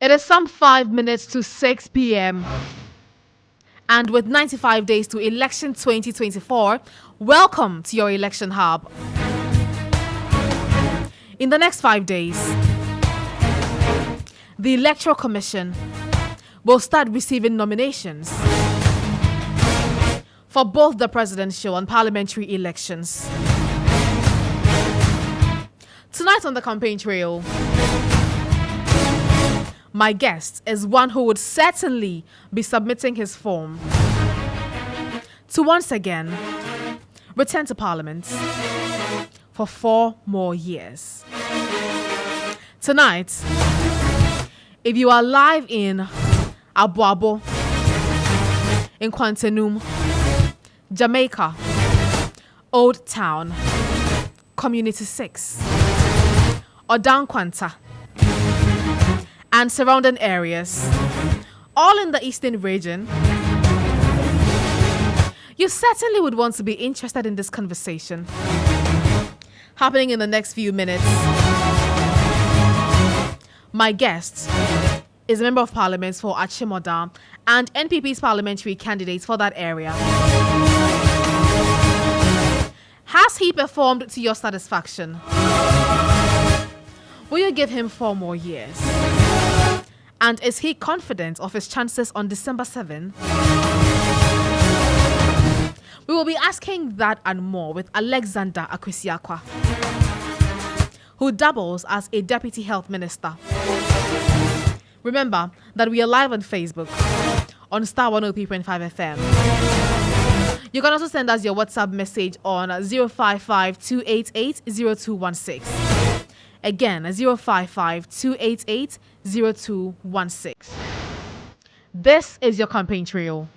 It is some 5 minutes to 6 p.m. And with 95 days to election 2024, welcome to your election hub. In the next 5 days, the Electoral Commission will start receiving nominations for both the presidential and parliamentary elections. Tonight on the campaign trail, my guest is one who would certainly be submitting his form to once again return to Parliament for 4 more years. Tonight, if you are live in Abuabo, in Kwantenum, Jamaica, Old Town, Community 6, Odan Kwanta, and surrounding areas, all in the eastern region, you certainly would want to be interested in this conversation happening in the next few minutes. My guest is a member of parliament for Achimota and NPP's parliamentary candidate for that area. Has he performed to your satisfaction? Will you give him 4 more years? And is he confident of his chances on December 7? We will be asking that and more with Alexander Akwesiakwa, who doubles as a deputy health minister. Remember that we are live on Facebook on Star 103.5 FM. You can also send us your WhatsApp message on 055-288-0216. Again, 055-288-0216. This is your campaign trail.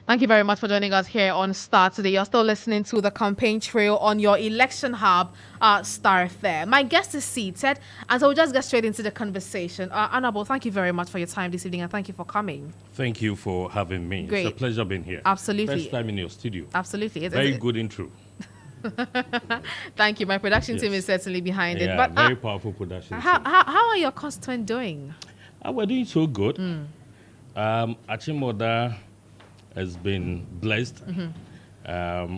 Thank you very much for joining us here on Star today. You're still listening to the campaign trail on your election hub, Star Fair. My guest is seated, and so we'll just get straight into the conversation. Honorable, thank you very much for your time this evening, and thank you for coming. Thank you for having me. Great. It's a pleasure being here. Absolutely. First time in your studio. Absolutely. Very good intro. Thank you. My production team is certainly behind it. But very powerful production team. How are your constituents doing? We're doing so good. Achimota has been blessed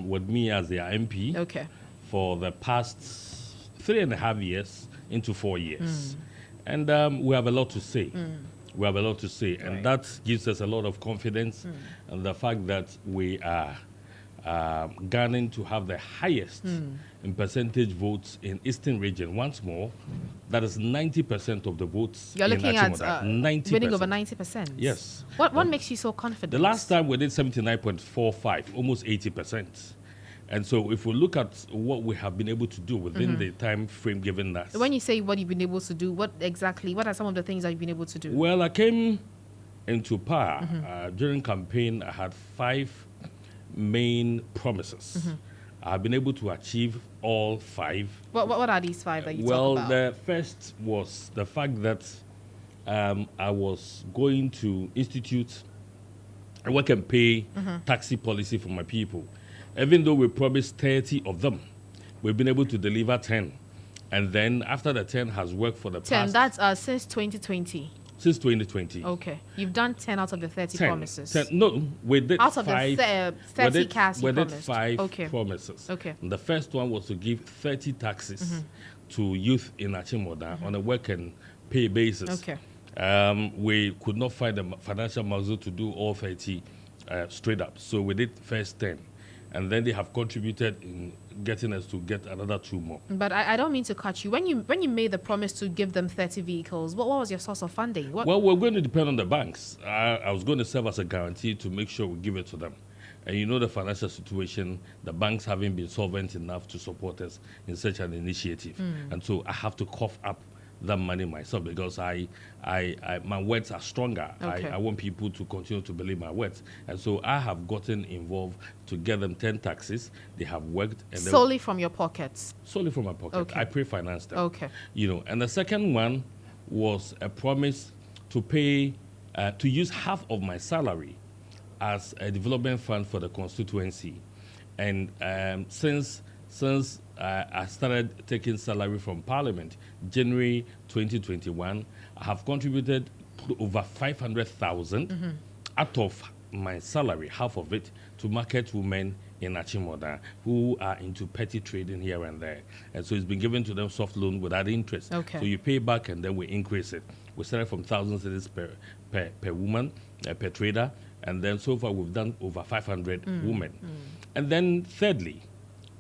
with me as their MP for the past 3.5 years into 4 years. And we have a lot to say. We have a lot to say. And that gives us a lot of confidence and the fact that we are garnering to have the highest in percentage votes in Eastern region. Once more, that is 90% of the votes. You're looking at 90%. winning over 90%. Yes. What makes you so confident? The last time we did 79.45, almost 80%. And so if we look at what we have been able to do within the time frame given us. When you say what you've been able to do, what are some of the things that you've been able to do? Well, I came into power. During campaign, I had 5 main promises. I've been able to achieve all 5. What are these 5 that you talk about? Well, the first was the fact that I was going to institute a work and pay taxi policy for my people. Even though we promised 30 of them, we've been able to deliver 10. And then after the 10 has worked for the 10, past... that's since 2020. Since 2020. Okay. You've done 10 out of the 30 promises. 10, no, we did out of 5. The 30 cars we you did promised. 5 promises. Okay. And the first one was to give 30 taxes to youth in Achimota on a work and pay basis. Okay. We could not find the financial muscle to do all 30 straight up. So we did first 10. And then they have contributed in getting us to get another 2 more. But I don't mean to cut you. When you made the promise to give them 30 vehicles, what was your source of funding? Well, we're going to depend on the banks. I was going to serve as a guarantee to make sure we give it to them. And you know the financial situation, the banks haven't been solvent enough to support us in such an initiative. And so I have to cough up that money myself because my words are stronger. Okay. I want people to continue to believe my words. And so I have gotten involved to get them 10 taxis. They have worked. And solely from your pockets? Solely from my pocket. Okay. I pre-finance them. Okay. And the second one was a promise to pay, to use half of my salary as a development fund for the constituency. And since I started taking salary from Parliament, January 2021, I have contributed over 500,000 out of my salary, half of it, to market women in Achimota who are into petty trading here and there. And so it's been given to them soft loan without interest. Okay. So you pay back and then we increase it. We started from 1,000 cedis per woman, per trader. And then so far we've done over 500 women. And then thirdly,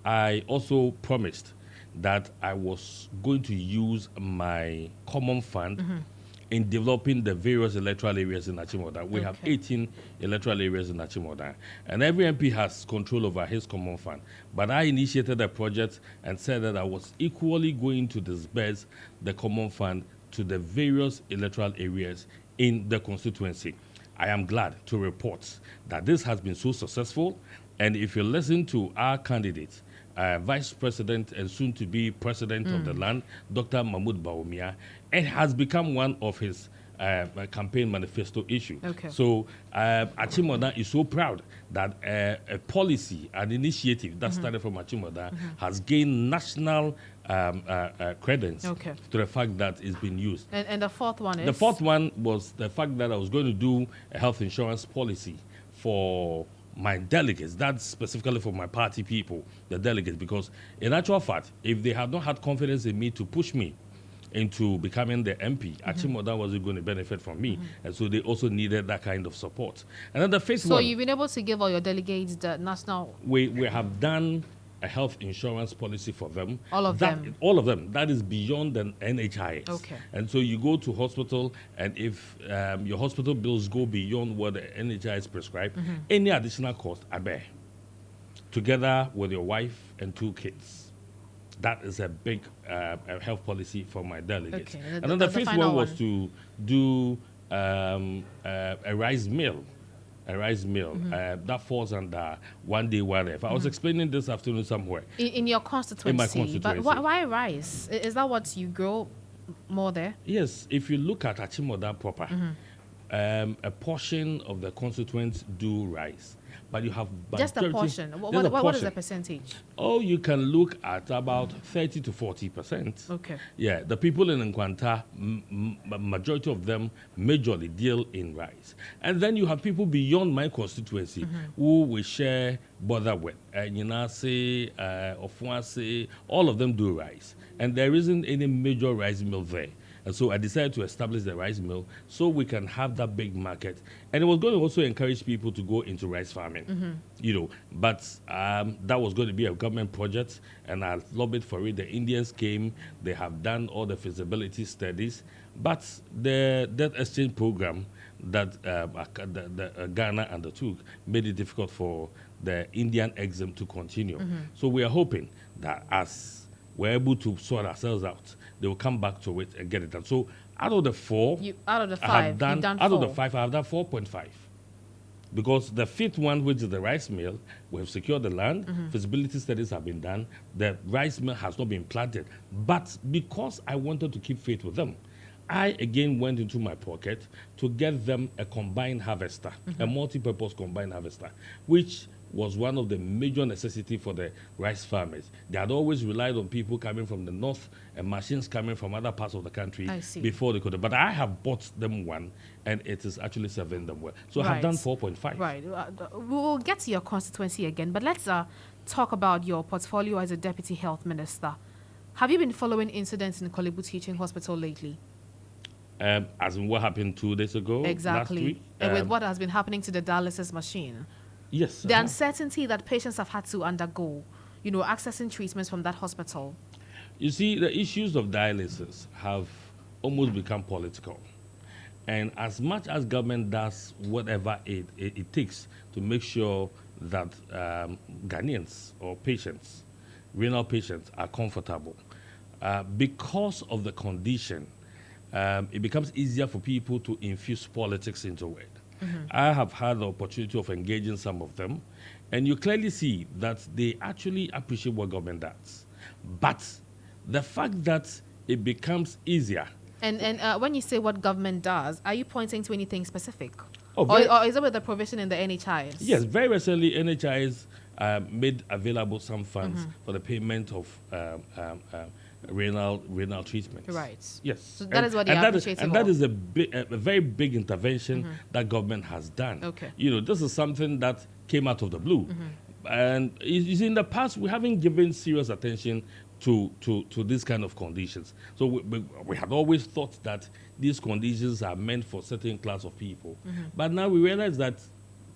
I also promised that I was going to use my common fund in developing the various electoral areas in Achimota. We have 18 electoral areas in Achimota, and every MP has control over his common fund. But I initiated a project and said that I was equally going to disperse the common fund to the various electoral areas in the constituency. I am glad to report that this has been so successful, and if you listen to our candidate, Vice President and soon-to-be President of the land, Dr. Mahmoud Bawumia, it has become one of his campaign manifesto issue. Okay. So Achimota is so proud that a policy, an initiative that started from Achimota has gained national credence to the fact that it's been used. And the fourth one is? The fourth one was the fact that I was going to do a health insurance policy for my delegates, that's specifically for my party people, the delegates, because in actual fact, if they had not had confidence in me to push me into becoming the MP, Achimota wasn't going to benefit from me. And so they also needed that kind of support. And then the fifth one... So you've been able to give all your delegates the national... We have done a health insurance policy for them. All of them? All of them. That is beyond the NHIS. Okay. And so you go to hospital, and if your hospital bills go beyond what the NHIS prescribe, any additional cost, I bear, together with your wife and 2 kids. That is a big health policy for my delegates. Okay. And then the fifth one was to do a rice mill. That falls under one day, one life. I was explaining this afternoon somewhere. In your constituency? In my constituency. But why rice? Is that what you grow more there? Yes. If you look at Achimota proper, a portion of the constituents do rice. But you have just a portion. What is the percentage? Oh, you can look at about 30 to 40%. Okay. Yeah, the people in Nkwanta, majority of them majorly deal in rice. And then you have people beyond my constituency who we share bother with. Nyinase, Ofuase, all of them do rice. And there isn't any major rice mill there. And so I decided to establish the rice mill so we can have that big market. And it was going to also encourage people to go into rice farming, But that was going to be a government project, and I lobbied for it. The Indians came. They have done all the feasibility studies. But the debt exchange program that Ghana undertook made it difficult for the Indian exim to continue. So we are hoping that as we're able to sort ourselves out, they will come back to it and get it done. So out of the 4, out of the 5, you've done 4. Out of the 5, I have done 4.5. Because the fifth one, which is the rice mill, we have secured the land, feasibility studies have been done, the rice mill has not been planted. But because I wanted to keep faith with them, I again went into my pocket to get them a combined harvester, a multi-purpose combined harvester, which was one of the major necessity for the rice farmers. They had always relied on people coming from the north and machines coming from other parts of the country before they could. But I have bought them one, and it is actually serving them well. So I have done 4.5. Right. We'll get to your constituency again, but let's talk about your portfolio as a deputy health minister. Have you been following incidents in Kolebu Teaching Hospital lately? As in what happened 2 days ago, exactly. last week? And with what has been happening to the dialysis machine? Yes. The uncertainty that patients have had to undergo, accessing treatments from that hospital. You see, the issues of dialysis have almost become political. And as much as government does whatever it takes to make sure that Ghanaians or patients, renal patients, are comfortable, because of the condition, it becomes easier for people to infuse politics into it. I have had the opportunity of engaging some of them, and you clearly see that they actually appreciate what government does. But the fact that it becomes easier. And when you say what government does, are you pointing to anything specific? or is it with the provision in the NHIS? Yes, very recently NHIS made available some funds for the payment of renal treatment. Right. Yes. So that is what they are appreciative and that is a very big intervention that government has done. Okay. This is something that came out of the blue. And you see, in the past, we haven't given serious attention to these kind of conditions. So we had always thought that these conditions are meant for certain class of people. But now we realize that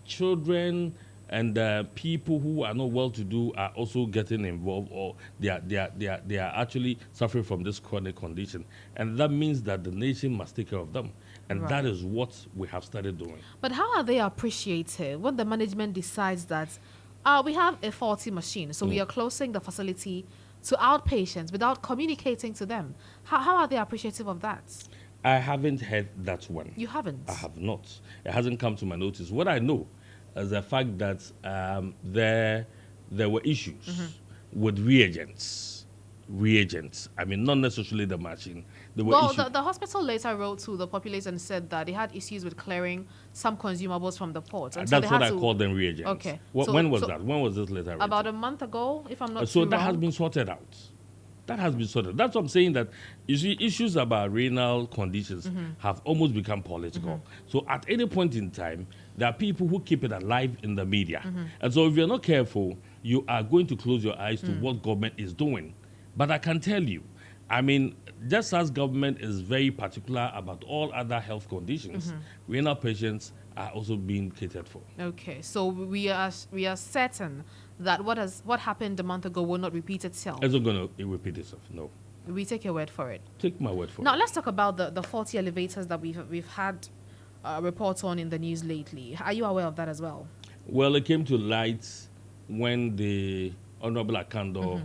children and people who are not well-to-do are also getting involved, or they are actually suffering from this chronic condition. And that means that the nation must take care of them. And that is what we have started doing. But how are they appreciated when the management decides that we have a faulty machine, so we are closing the facility to outpatients without communicating to them? How are they appreciative of that? I haven't heard that one. You haven't? I have not. It hasn't come to my notice. What I know is the fact that there were issues with reagents. I mean, not necessarily the machine. The hospital later wrote to the populace and said that they had issues with clearing some consumables from the port. And that's what I call them reagents. Okay. When was that? When was this letter? About a month ago, if I'm not So too that wrong. has been sorted out. That has been sorted. That's what I'm saying, that you see, issues about renal conditions have almost become political. So at any point in time, there are people who keep it alive in the media. And so if you're not careful, you are going to close your eyes to what government is doing. But I can tell you, I mean, just as government is very particular about all other health conditions, renal patients are also being catered for. Okay, so we are certain that what happened a month ago will not repeat itself. It's not going to repeat itself, no. We take your word for it. Take my word for it. Now let's talk about the faulty elevators that we've had reports on in the news lately. Are you aware of that as well? Well, it came to light when the Honorable Akando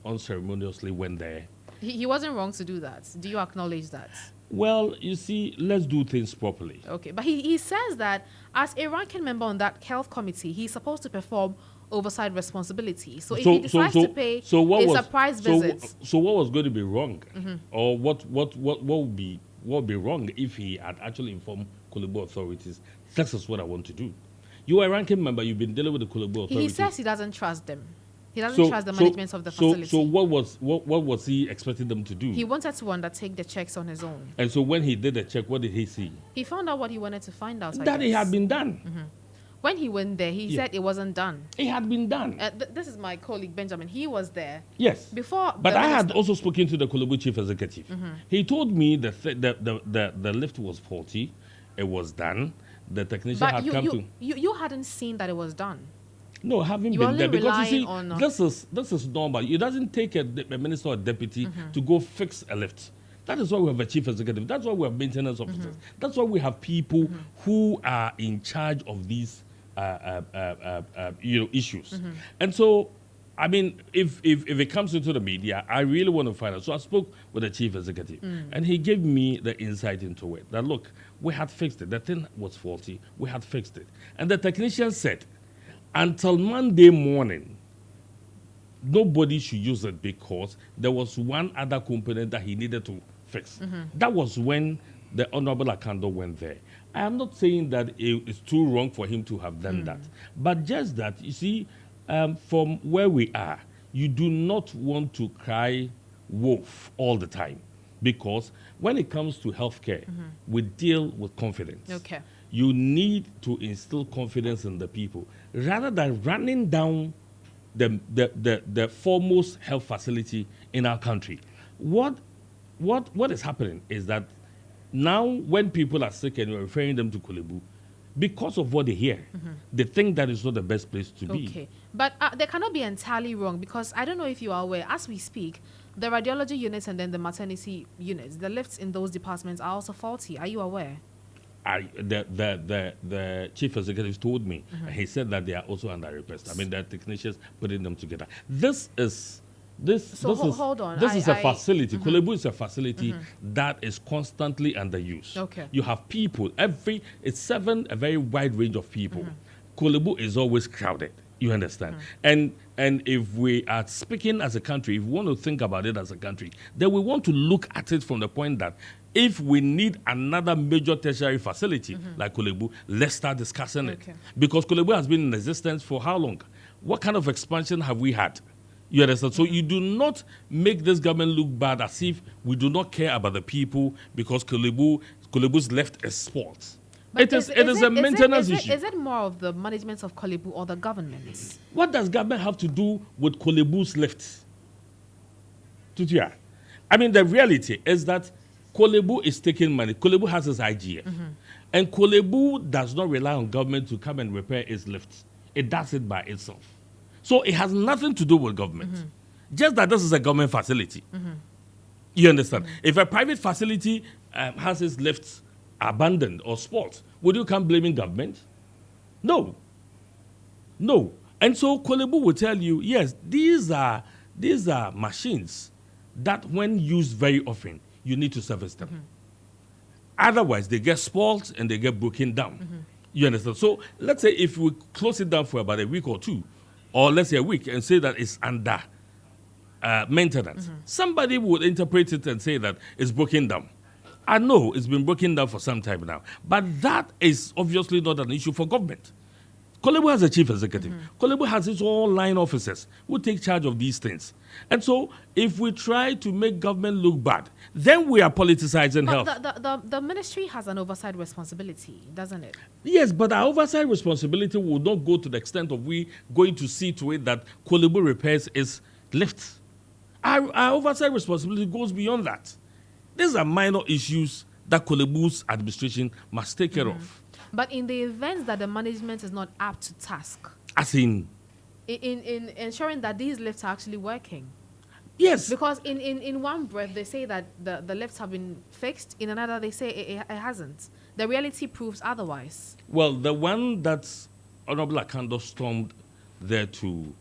unceremoniously went there. He wasn't wrong to do that. Do you acknowledge that? Well, you see, let's do things properly. Okay, but he says that as a ranking member on that health committee, he's supposed to perform oversight responsibility. So if he decides to pay a surprise visit. So what was going to be wrong? Or what would be wrong if he had actually informed Kolebu authorities? This is what I want to do. You are a ranking member, you've been dealing with the Kolebu authorities. He says he doesn't trust them. He doesn't trust the management of the facility. So what was he expecting them to do? He wanted to undertake the checks on his own. And so when he did the check, what did he see? He found out what he wanted to find out. That it had been done. When he went there, he said it wasn't done. It had been done. This is my colleague Benjamin. He was there. Yes. Before. But I had also spoken to the Kolebu chief executive. He told me the lift was faulty. It was done. The technician had come to. You hadn't seen that it was done. No, having been there, because you see, this is normal. It doesn't take a minister or a deputy to go fix a lift. That is why we have a chief executive. That's why we have maintenance officers. That's why we have people who are in charge of these issues. And so, I mean, if it comes into the media, I really want to find out. So I spoke with the chief executive, and he gave me the insight into it. That look, we had fixed it. The thing was faulty. We had fixed it. And the technician said, until Monday morning, nobody should use it because there was one other component that he needed to fix. That was when the Honorable Akando went there. I am not saying that it's too wrong for him to have done that, but just that, you see, from where we are, you do not want to cry wolf all the time, because when it comes to healthcare, we deal with confidence. Okay. You need to instill confidence in the people rather than running down the foremost health facility in our country. What is happening is that now when people are sick and you're referring them to Kolebu, because of what they hear, they think that is not the best place to be. Okay. But they cannot be entirely wrong, because I don't know if you are aware, as we speak, the radiology units and then the maternity units, the lifts in those departments are also faulty. Are you aware? The chief executive told me, he said that they are also under request. I mean, the technicians putting them together. This is a facility. Kolebu is a facility that is constantly under use. Okay. You have people, it's a very wide range of people. Kolebu is always crowded. You understand? And if we are speaking as a country, if we want to think about it as a country, then we want to look at it from the point that if we need another major tertiary facility like Kolebu, let's start discussing it. Because Kolebu has been in existence for how long? What kind of expansion have we had? You understand? So you do not make this government look bad as if we do not care about the people because Kolebu's left a sport. It is a maintenance issue. Is it more of the management of Kolebu or the government? What does government have to do with Kolebu's left? Tutuwaa. I mean, the reality is that Kolebu is taking money. Kolebu has its IGF. And Kolebu does not rely on government to come and repair its lifts. It does it by itself. So it has nothing to do with government. Just that this is a government facility. You understand? If a private facility has its lifts abandoned or spoiled, would you come blaming government? No. No. And so Kolebu will tell you, yes, these are machines that when used very often, you need to service them. Otherwise, they get spoiled and they get broken down. You understand? So let's say if we close it down for about a week or two, or let's say a week, and say that it's under maintenance, somebody would interpret it and say that it's broken down. I know it's been broken down for some time now, but that is obviously not an issue for government. Kolebu has a chief executive. Kolebu has its own line officers who take charge of these things. And so if we try to make government look bad, then we are politicizing health. The ministry has an oversight responsibility, doesn't it? Yes, but our oversight responsibility will not go to the extent of we going to see to it that Kolebu repairs its lifts. Our oversight responsibility goes beyond that. These are minor issues that Kolebu's administration must take care of. But in the event that the management is not up to task, as in ensuring that these lifts are actually working. Yes. Because in one breath, they say that the lifts have been fixed. In another, they say it hasn't. The reality proves otherwise. Well, the one that Honorable Akando stormed there to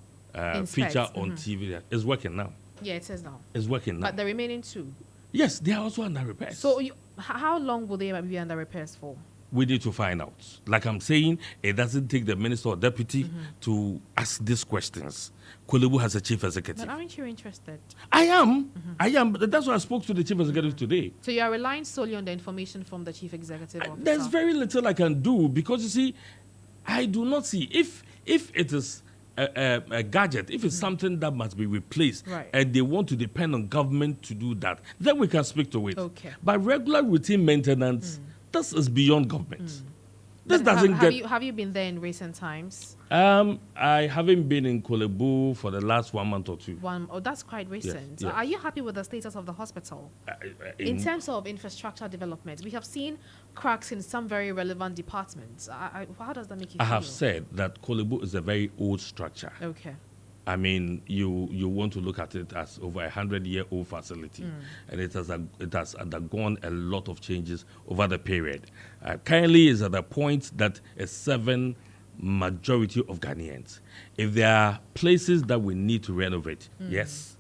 feature on TV is working now. Yeah, it is now. It's working now. But the remaining two? Yes, they are also under repairs. So how long will they be under repairs for? We need to find out. Like I'm saying, it doesn't take the minister or deputy to ask these questions. Kolebu has a chief executive. But aren't you interested? I am. I am. That's why I spoke to the chief executive today. So you are relying solely on the information from the chief executive officer? There's very little I can do because, you see, I do not see. If it is a gadget, if it's something that must be replaced, and they want to depend on government to do that, then we can speak to it. Okay. But regular routine maintenance, this is beyond government. This doesn't have you been there in recent times? I haven't been in Kolebu for the last 1 month or two. Oh, that's quite recent. Yes. Are you happy with the status of the hospital? In terms of infrastructure development, we have seen cracks in some very relevant departments. How does that make you feel? I have said that Kolebu is a very old structure. Okay. I mean, you want to look at it as over 100-year-old facility, and it has undergone a lot of changes over the period. Currently, is at a point that a 7 majority of Ghanaians. If there are places that we need to renovate, yes,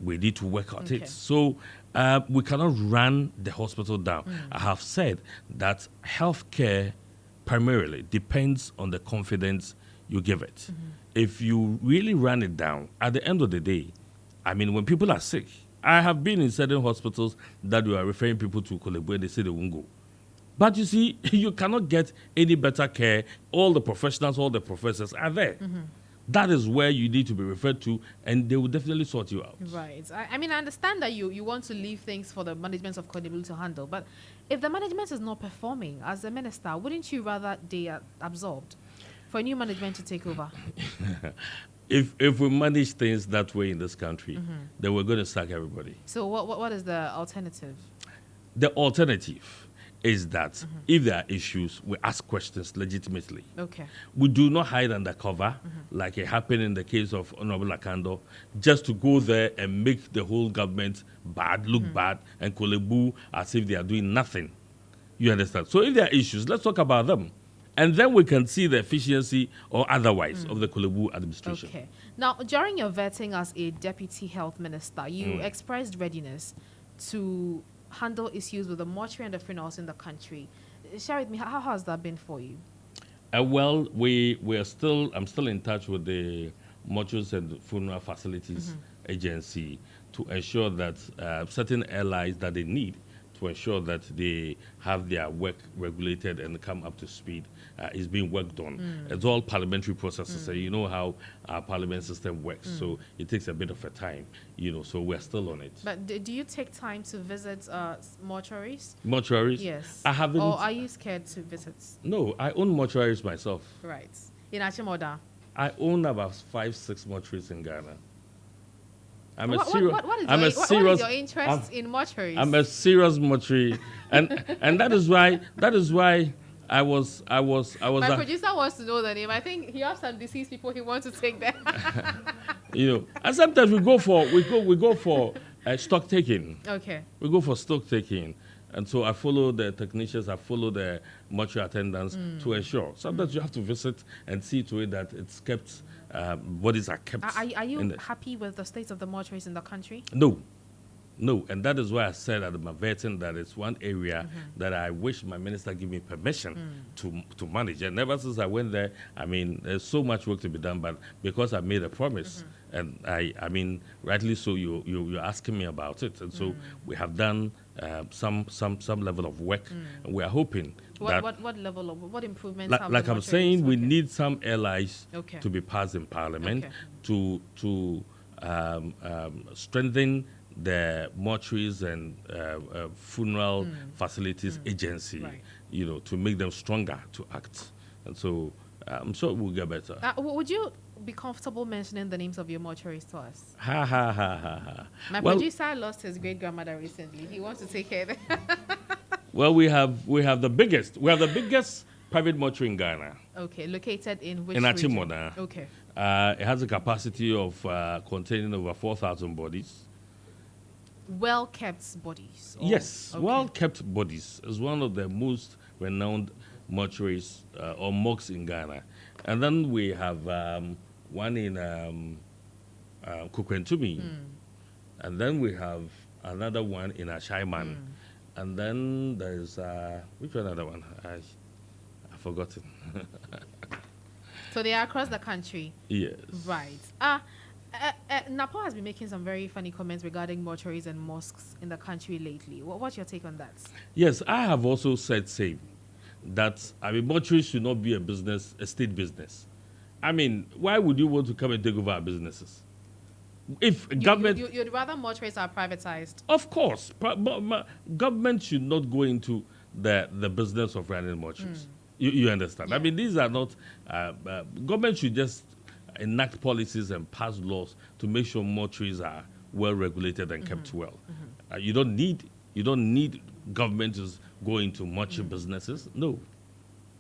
we need to work at it. So we cannot run the hospital down. I have said that healthcare primarily depends on the confidence you give it. If you really run it down, at the end of the day, I mean, when people are sick, I have been in certain hospitals that we are referring people to Kolebu and they say they won't go. But you see, you cannot get any better care. All the professionals, all the professors are there. That is where you need to be referred to, and they will definitely sort you out. Right. I mean, I understand that you want to leave things for the management of Kolebu to handle, but if the management is not performing as a minister, wouldn't you rather they are absorbed for a new management to take over? If we manage things that way in this country, then we're going to sack everybody. So what is the alternative? The alternative is that if there are issues, we ask questions legitimately. Okay. We do not hide under cover, like it happened in the case of Honorable Akando, just to go there and make the whole government look bad, and Kolebu as if they are doing nothing. You understand? So if there are issues, let's talk about them. And then we can see the efficiency or otherwise of the Kolebu administration. Okay. Now, during your vetting as a deputy health minister, you expressed readiness to handle issues with the mortuary and the funerals in the country. Share with me, how has that been for you? Well, I'm still in touch with the Mortuaries and Funeral Facilities Agency to ensure that certain airlines that they need to ensure that they have their work regulated and come up to speed is being worked on. It's all parliamentary processes, so you know how our parliament system works. So it takes a bit of a time, so we're still on it. But do you take time to visit mortuaries? Mortuaries? Yes. I haven't. Or are you scared to visit? No, I own mortuaries myself. Right. In Achimota? I own about 5-6 mortuaries in Ghana. What is your interest in mortuaries? I'm a serious mortuary, and that is why I was. My producer wants to know the name. I think he has some deceased people he wants to take there. And sometimes we go for stock taking. Okay. We go for stock taking. And so I follow the technicians, I follow the mortuary attendants to ensure. Sometimes you have to visit and see to it that it's kept, bodies are kept. Are you happy with the state of the mortuaries in the country? No. And that is why I said at my vetting that it's one area that I wish my minister give me permission to manage. And ever since I went there, there's so much work to be done, but because I made a promise, and rightly so, you're asking me about it. And so we have done some level of work, and we are hoping what level of what improvements have like the I'm saying, we okay. need some allies to be passed in Parliament to strengthen the mortuaries and funeral facilities agency, to make them stronger to act. And so I'm sure we'll get better. Would you be comfortable mentioning the names of your mortuaries to us? Ha ha ha ha ha. My producer lost his great grandmother recently. He wants to take care of it. Well, we have the biggest private mortuary in Ghana. Okay, located in which in region? Achimota. Okay. It has a capacity of containing over 4,000 bodies. Well-kept bodies? Yes, well-kept bodies is one of the most renowned mortuaries or morgues in Ghana. And then we have one in Kukwentumi. And then we have another one in Ashaiman. And then there's, which another one? I've forgotten. So they are across the country? Yes. Right. Napo has been making some very funny comments regarding mortuaries and mosques in the country lately. What's your take on that? Yes, I have also said same. That, mortuaries should not be a state business. Why would you want to come and take over our businesses? If government... You'd rather mortuaries are privatized? Of course. Government should not go into the business of running mortuaries. You understand? Yeah. These are not... government should just enact policies and pass laws to make sure mortuaries are well regulated and kept well. You don't need government to go into mortuary businesses. No.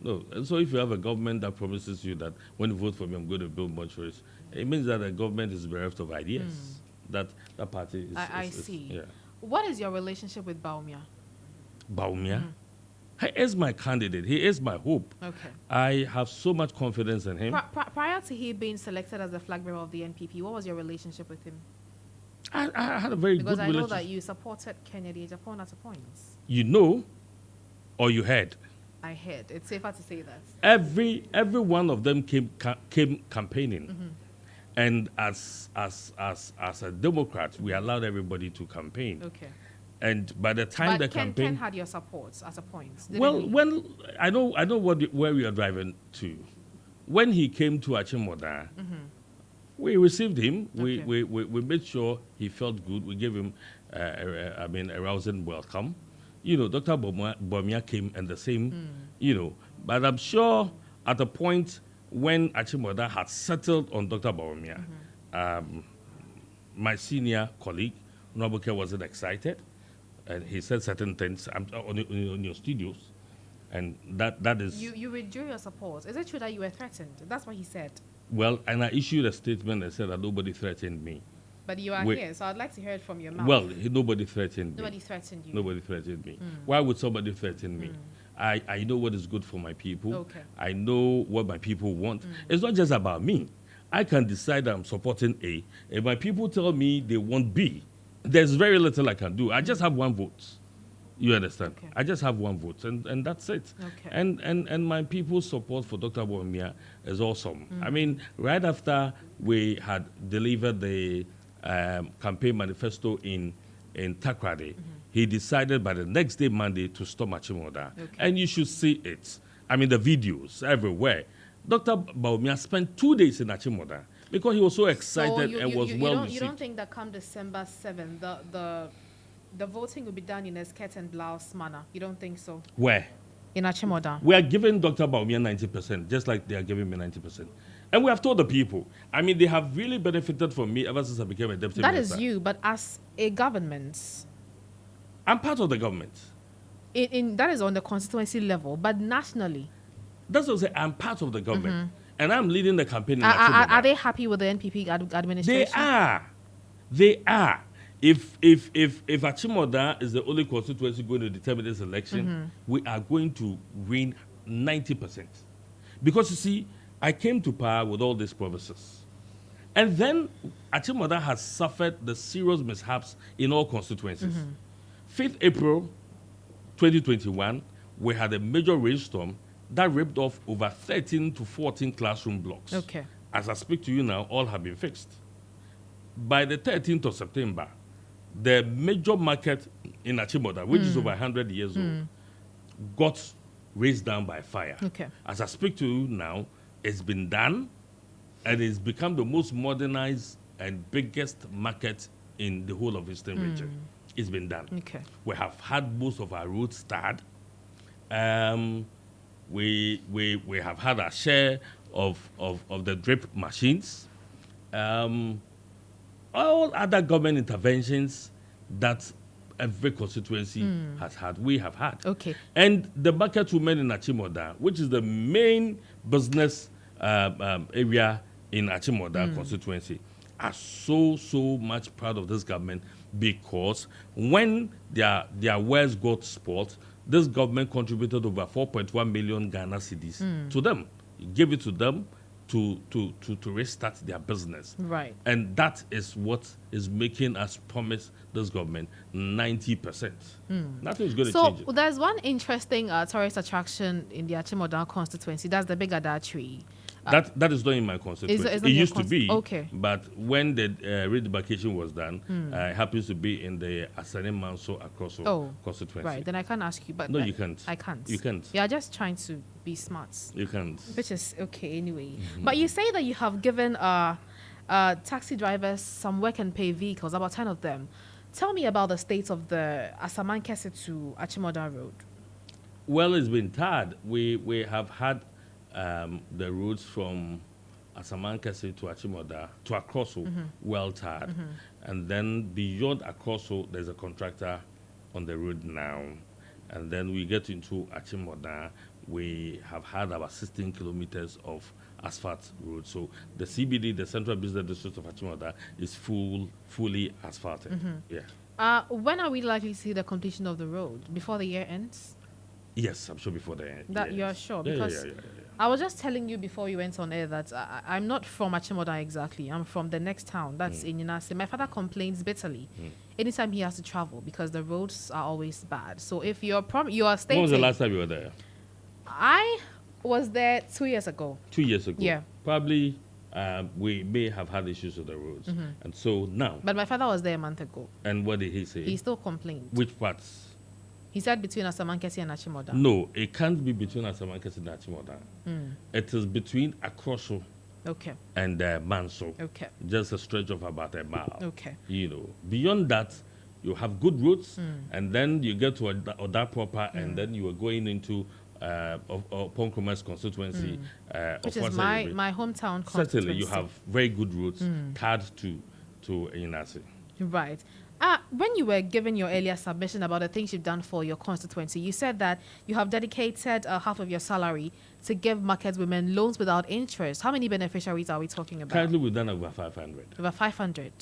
And so if you have a government that promises you that when you vote for me, I'm going to build mortuaries, it means that the government is bereft of ideas. That party is... I see. Yeah. What is your relationship with Baumia? Baumia? He is my candidate. He is my hope. Okay. I have so much confidence in him. Prior to he being selected as the flag bearer of the NPP, what was your relationship with him? I had a very good relationship. Because I know that you supported Kennedy Japan at a point. You know, or you heard? I heard. It's safer to say that. Every one of them came campaigning. And as a Democrat, we allowed everybody to campaign. Okay. And by the time the campaign... Ken had your support at a point. Well, I know where we are driving to. When he came to Achimota, we received him. Okay. We made sure he felt good. We gave him, a rousing welcome. Dr. Bomia came and the same, But I'm sure at a point when Achimota had settled on Dr. Bomia, my senior colleague, Nobuke, wasn't excited. And he said certain things on your studios. And that is... You withdrew your support. Is it true that you were threatened? That's what he said. Well, and I issued a statement that said that nobody threatened me. But you are here, so I'd like to hear it from your mouth. Well, nobody threatened me. Nobody threatened you? Nobody threatened me. Why would somebody threaten me? I know what is good for my people. Okay. I know what my people want. It's not just about me. I can decide I'm supporting A. If my people tell me they want B, there's very little I can do. I just have one vote. You understand? Okay. I just have one vote, and that's it. Okay. And my people's support for Dr. Bawumia is awesome. I mean, right after we had delivered the campaign manifesto in Takrady, he decided by the next day, Monday, to stop Achimota. Okay. And you should see it. I mean, the videos everywhere. Dr. Bawumia spent 2 days in Achimota because he was so excited and was well received. You don't think that come December 7th, the voting will be done in a skirt and blouse manner? You don't think so? Where? In Achimota. We are giving Dr. Bawumia 90%, just like they are giving me 90%. And we have told the people, I mean, they have really benefited from me ever since I became a deputy minister. That is you, but as a government. I'm part of the government. That is on the constituency level, but nationally. That's what I say. I'm part of the government. And I'm leading the campaign in Are they happy with the NPP administration? They are. If Achimota is the only constituency going to determine this election, we are going to win 90%. Because you see, I came to power with all these promises. And then Achimota has suffered the serious mishaps in all constituencies. 5th April 2021, we had a major rainstorm that ripped off over 13 to 14 classroom blocks. Okay. As I speak to you now, all have been fixed. By the 13th of September, the major market in Achimota, which is over 100 years old, got razed down by fire. Okay. As I speak to you now, it's been done, and it's become the most modernized and biggest market in the whole of Eastern region. It's been done. Okay. We have had most of our roads started. We have had a share of the drip machines. All other government interventions that every constituency has had, we have had. Okay. And the market women in Achimota, which is the main business area in Achimota constituency, are so much proud of this government, because when their wares got spoiled, this government contributed over 4.1 million Ghana cedis to them. It gave it to them to restart their business. Right. And that is what is making us promise this government 90%. Nothing is going to change it. So there's one interesting tourist attraction in the Achimota constituency. That's the Big Ada tree. That is not in my constituency. It used to be. Okay. But when the redemarcation was done, it happens to be in the Asane Manso Akroso constituency. Right. Then I can't ask you. But no, you can't. I can't. You can't. You're just trying to be smart. You can't. Which is okay anyway. But you say that you have given taxi drivers some work and pay vehicles, about 10 of them. Tell me about the state of the Asamankese to Achimota Road. Well, it's been tarred. We have had the roads from Asamankese to Achimota to Akroso well tarred. And then beyond Akroso, there's a contractor on the road now. And then we get into Achimota, we have had about 16 kilometers of asphalt road. So the CBD, the Central Business District of Achimota, is fully asphalted. Yeah. When are we likely to see the completion of the road? Before the year ends? Yes, I'm sure before the end. That you're sure? Because I was just telling you before you went on air that I'm not from Achimota exactly. I'm from the next town. That's in Inase. My father complains bitterly anytime he has to travel because the roads are always bad. So if you are stating... When was the last time you were there? I was there 2 years ago. 2 years ago? Yeah. Probably we may have had issues with the roads. And so now... But my father was there a month ago. And what did he say? He still complained. Which parts? He said between Asamankese and Achimota. No, it can't be between Asamankese and Achimota. It is between Akroso and Manso. Okay. Just a stretch of about a mile. Okay. You know, beyond that, you have good roads, and then you get to Oda proper, and then you are going into Ponkomas constituency. Which is my hometown constituency. Certainly, you have very good roads tied to Inasi. Right. When you were given your earlier submission about the things you've done for your constituency, you said that you have dedicated half of your salary to give market women loans without interest. How many beneficiaries are we talking about? Currently, we've done over 500. Over 500?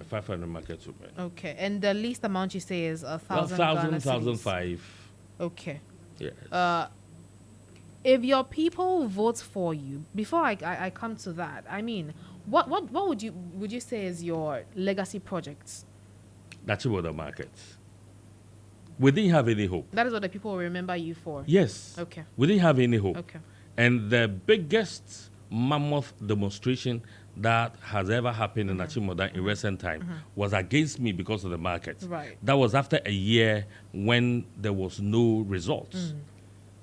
500 market women. Okay. And the least amount you say is 1,000 1,500. Okay. Yes. If your people vote for you, before I come to that, I mean, what would you say is your legacy project? That's about the market. We didn't have any hope. That is what the people will remember you for. Yes. Okay. We didn't have any hope. Okay. And the biggest mammoth demonstration that has ever happened in Achimota in recent time was against me because of the market. Right. That was after a year when there was no results.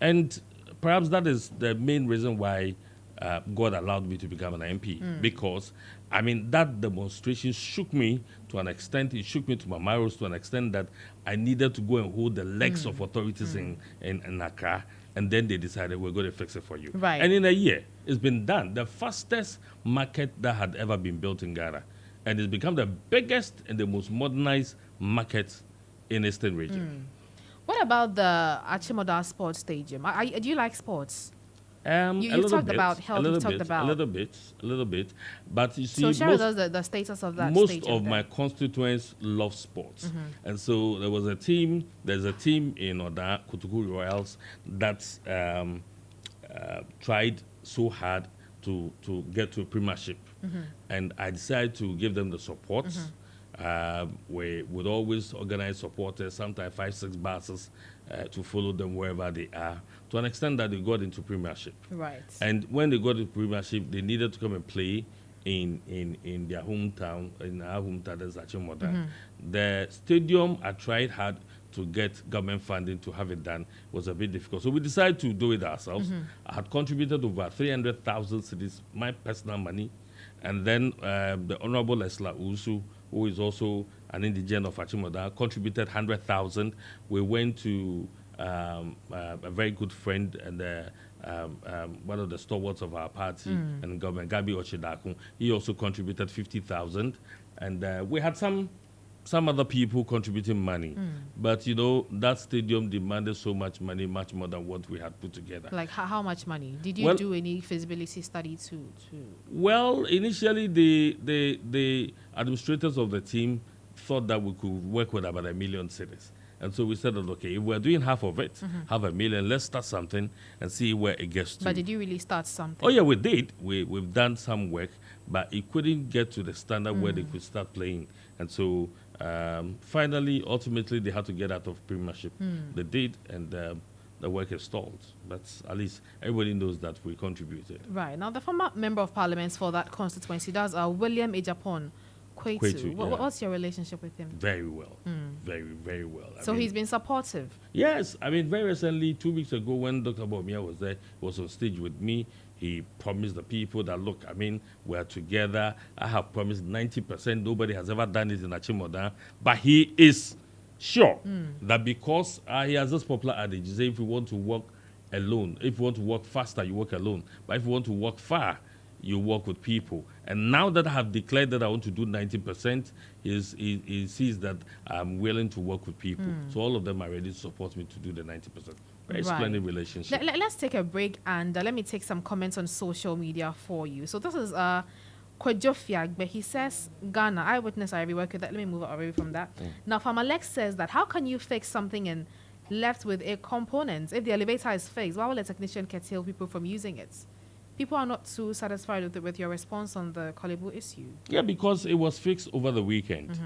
And perhaps that is the main reason why God allowed me to become an MP. Because, I mean, that demonstration shook me to an extent. It shook me to my marrows to an extent that I needed to go and hold the legs of authorities in Accra. And then they decided, we're going to fix it for you. Right. And in a year, it's been done. The fastest market that had ever been built in Ghana. And it's become the biggest and the most modernized market in Eastern region. What about the Achimota Sports Stadium? Do you like sports? You talked about health. You talked about a little bit. But you see, so share with us the status of that most stadium. of my constituents love sports, and so there's a team in Oda, Tutuwaa Royals, that tried so hard to get to a premiership, and I decided to give them the support. We would always organize supporters, sometimes 5-6 buses, to follow them wherever they are, to an extent that they got into premiership. Right. And when they got into premiership, they needed to come and play in their hometown, in our hometown, that's Achimota. The stadium, I tried hard to get government funding to have it done. It was a bit difficult. So we decided to do it ourselves. I had contributed over 300,000 cedis, my personal money. And then the Honorable Esla Usu, who is also an indigent of Achimota, contributed 100,000. We went to a very good friend and one of the stalwarts of our party and government, Gabi Ochidakun. He also contributed 50,000. And we had some other people contributing money. But, you know, that stadium demanded so much money, much more than what we had put together. Like how much money? Did you do any feasibility study to? Well, initially, the administrators of the team thought that we could work with about 1 million cities. And so we said, okay, if we're doing half of it, half a million, let's start something and see where it gets to. But did you really start something? Oh, yeah, we did. We've done some work, but it couldn't get to the standard where they could start playing. And so finally, ultimately, they had to get out of premiership. They did, and the work is stalled. But at least everybody knows that we contributed. Right. Now, the former member of parliament for that constituency, that's William Ejapon Kwetu. What's your relationship with him? Very well. Very, very well. So he's been supportive? Yes. I mean, very recently, 2 weeks ago, when Dr. Bawumia was there, he was on stage with me. He promised the people that, look, I mean, we're together. I have promised 90%. Nobody has ever done it in Achimota. But he is sure that because he has this popular adage, say if you want to walk alone, if you want to walk faster, you walk alone. But if you want to walk far, you work with people. And now that I have declared that I want to do 90%, he sees that I'm willing to work with people. So all of them are ready to support me to do the 90%. Very splendid relationship. Let's take a break and let me take some comments on social media for you. So this is Kwejofiagbe. He says, Ghana, eyewitness, I work with that. Let me move away from that. Now, Farmalex says that how can you fix something and left with a component? If the elevator is fixed, why will a technician curtail people from using it? People are not too satisfied with your response on the Kolebu issue. Yeah, because it was fixed over the weekend.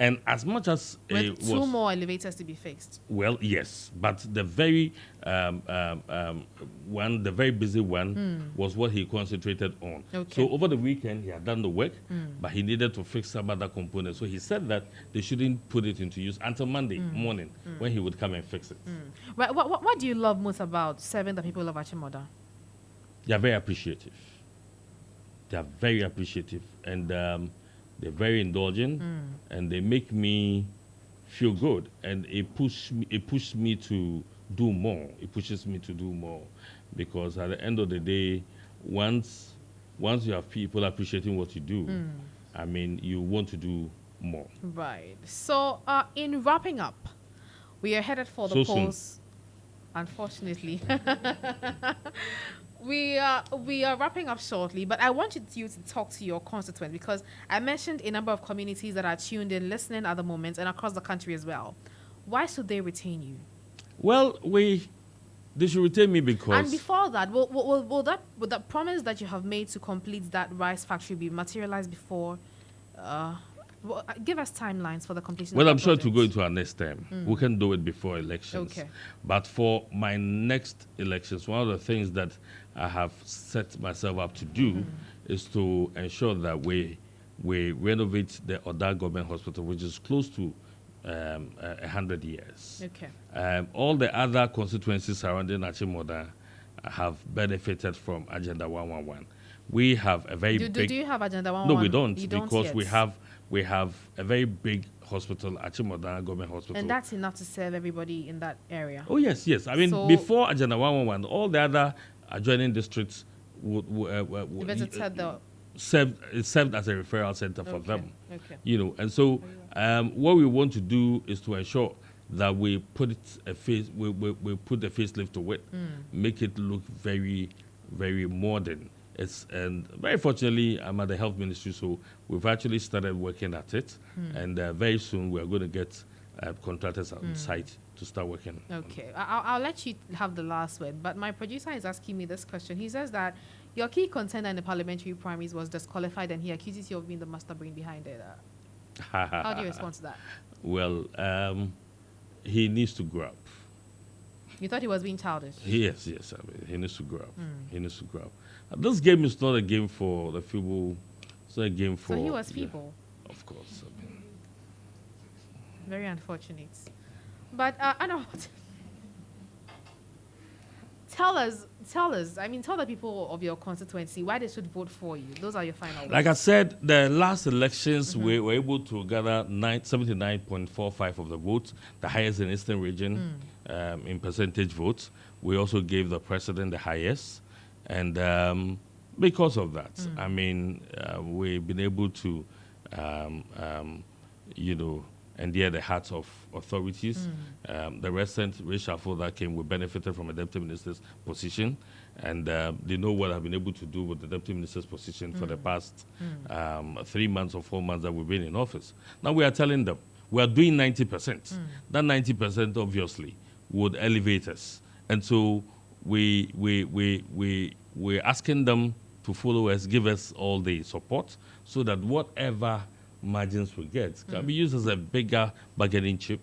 And as much as with two more elevators to be fixed. Well, yes, but the very one, the very busy one, was what he concentrated on. Okay. So over the weekend, he had done the work, but he needed to fix some other components. So he said that they shouldn't put it into use until Monday morning when he would come and fix it. Right. What do you love most about serving the people of Achimota? They are very appreciative. They are very appreciative, and they're very indulgent, and they make me feel good, and it pushes me to do more. It pushes me to do more, because at the end of the day, once you have people appreciating what you do, I mean, you want to do more. Right. So, in wrapping up, we are headed for the polls. Unfortunately. We are wrapping up shortly, but I wanted you to talk to your constituents, because I mentioned a number of communities that are tuned in, listening at the moment, and across the country as well. Why should they retain you? Well, they should retain me because... And before that, will that promise that you have made to complete that rice factory be materialized before Well, give us timelines for the completion Well, of I'm the sure to project. go into our next term. We can do it before elections. Okay. But for my next elections, one of the things that I have set myself up to do is to ensure that we renovate the Oda Government Hospital, which is close to 100 years. Okay. All the other constituencies surrounding Achimoda have benefited from Agenda 111. We have a very big... Do you have Agenda 111? No, we don't, you because yet. we have a very big hospital, Achimoda Government Hospital. And that's enough to serve everybody in that area. Oh, yes, yes. I mean, before Agenda 111, all the other adjoining districts would served as a referral center for them. Okay. You know, and so what we want to do is to ensure that we put a facelift to it, make it look very, very modern. And very fortunately, I'm at the health ministry, so we've actually started working at it, and very soon we are going to get contractors on site to start working. Okay, I'll let you have the last word, but my producer is asking me this question. He says that your key contender in the parliamentary primaries was disqualified, and he accuses you of being the master brain behind it. How do you respond to that? Well, he needs to grow up. You thought he was being childish? Yes, yes. I mean, he needs to grow up. He needs to grow up. This game is not a game for the feeble. It's not a game for... So he was feeble? Yeah, of course. I mean. Very unfortunate. But, Anna, tell us, I mean, tell the people of your constituency why they should vote for you. Those are your final words. Like I said, the last elections, we were able to gather 79.45 of the votes, the highest in Eastern region in percentage votes. We also gave the president the highest. And because of that, I mean, we've been able to, you know, endear the hearts of authorities. The recent reshuffle that came, we benefited from a deputy minister's position, and they know what I've been able to do with the deputy minister's position for the past 3 months or 4 months that we've been in office. Now we are telling them we are doing 90%. That 90% obviously would elevate us, and so we're asking them to follow us, give us all the support, so that whatever margins we get can be used as a bigger bargaining chip,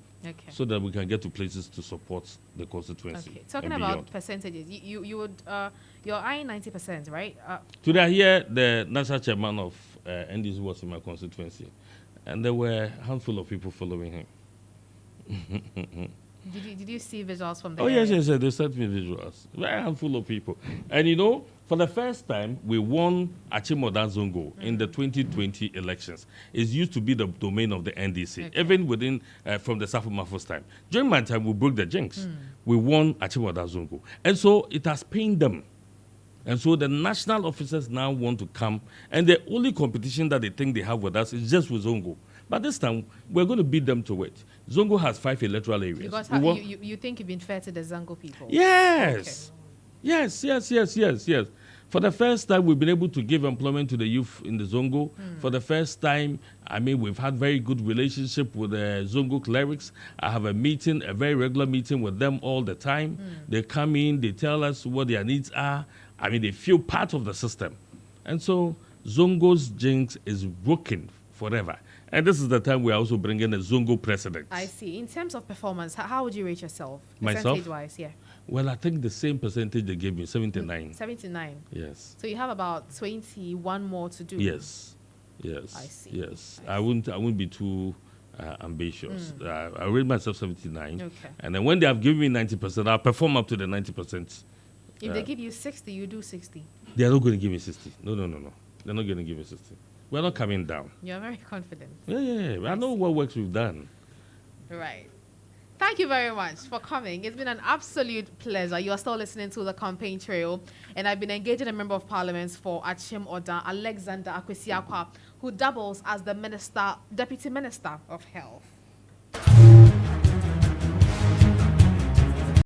so that we can get to places to support the constituency. Okay. Talking about percentages, you would you're eyeing 90%, right? Today here, the national chairman of NDC was in my constituency, and there were a handful of people following him. Did you see visuals from there? Oh, yes, yes, yes. They sent me visuals. Very handful of people. And, you know, for the first time, we won Achimoda Zongo in the 2020 elections. It used to be the domain of the NDC, even within, from the Safo Mafo's time. During my time, we broke the jinx. We won Achimoda Zongo. And so it has pained them. And so the national officers now want to come, and the only competition that they think they have with us is just with Zongo. But this time, we're going to beat them to it. Zongo has 5 electoral areas. Because you think you've been fair to the Zongo people? Yes. Okay. Yes. For the first time, we've been able to give employment to the youth in the Zongo. For the first time, I mean, we've had very good relationship with the Zongo clerics. I have a very regular meeting with them all the time. They come in, they tell us what their needs are. I mean, they feel part of the system. And so Zongo's jinx is broken forever. And this is the time we're also bringing a Zongo president. I see. In terms of performance, how would you rate yourself? Myself? Percentage-wise, yeah. Well, I think the same percentage they gave me, 79. 79? Yes. So you have about 21 more to do? Yes. I see. Yes. I wouldn't be too ambitious. I rate myself 79. Okay. And then when they have given me 90%, I'll perform up to the 90%. If they give you 60, you do 60? They're not going to give me 60. No. They're not going to give me 60. We're not coming down. You're very confident. Yeah. I know what works we've done. Right. Thank you very much for coming. It's been an absolute pleasure. You are still listening to the campaign trail, and I've been engaging a member of parliament for Achim Oda, Alexander Akwesiakwa, who doubles as the Deputy Minister of Health.